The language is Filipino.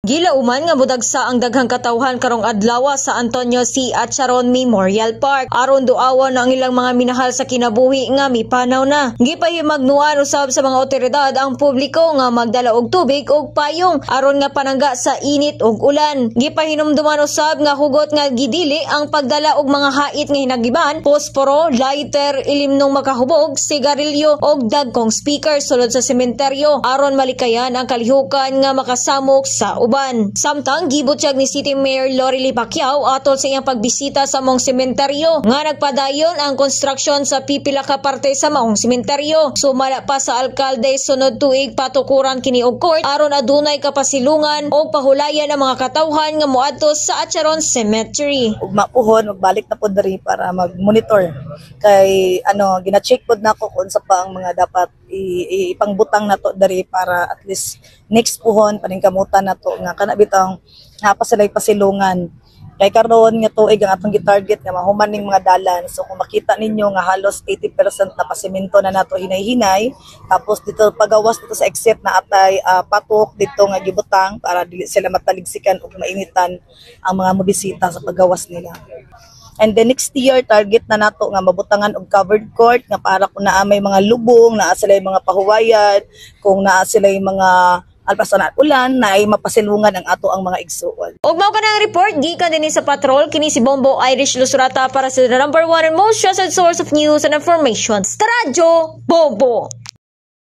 Gilauman nga budagsa ang daghang katawhan karong adlaw sa Antonio C. Acharon Memorial Park aron duawan ang ilang mga minahal sa kinabuhi nga mipanaw na. Gipahimagnuan usab sa mga otoridad ang publiko nga magdala og tubig ug payong aron nga panangga sa init ug ulan. Gipahinumduman usab nga hugot nga gidili ang pagdala og mga hait nga hinagiban, posporo, lighter, ilimnong makahubog, sigarilyo ug dagkong speaker sulod sa sementeryo aron malikayan ang kalihukan nga makasamok sa uban. Samtang gibutyag ni City Mayor Lorely Pacquiao atol sa iyang pagbisita sa maong sementeryo nga nagpadayon ang konstruksyon sa pipila ka parte sa maong sementeryo. Sumala pa sa alkalde sunod tuig patukuran kini og court aron adunay kapasilungan o pahulayan ang mga katawhan nga moadto sa Acharon Cemetery. Ug mapuhon ug balik na pod diri para mag-monitor kay gina-check pod nako kung sa pa ang mga dapat ipangbutang nato diri para at least next puhon paningkamutan nato nga kana bitang napasalay pasilungan. Kay karon nga tuig ang atong gitarget nga mahuman ning mga dalan. So kung makita ninyo nga halos 80% na pasemento na nato hinay-hinay, tapos dito pagawas dito sa exit na atay patok dito nga gibutang para dili sila mataligsikan ug mainitan ang mga mobisita sa paggawas nila. And the next year, target na nato nga mabutangan og covered court nga para kung naa may mga lubong, naa sila mga pahuwayan, kung naa sila mga alpasan ulan na ay mapasilungan ang ato ang mga igsuon. Og mao kanang report gikan dinhi sa patrol kini si Bombo Irish Lusurata para sa the #1 and most trusted source of news and information. Sa Radyo Bombo.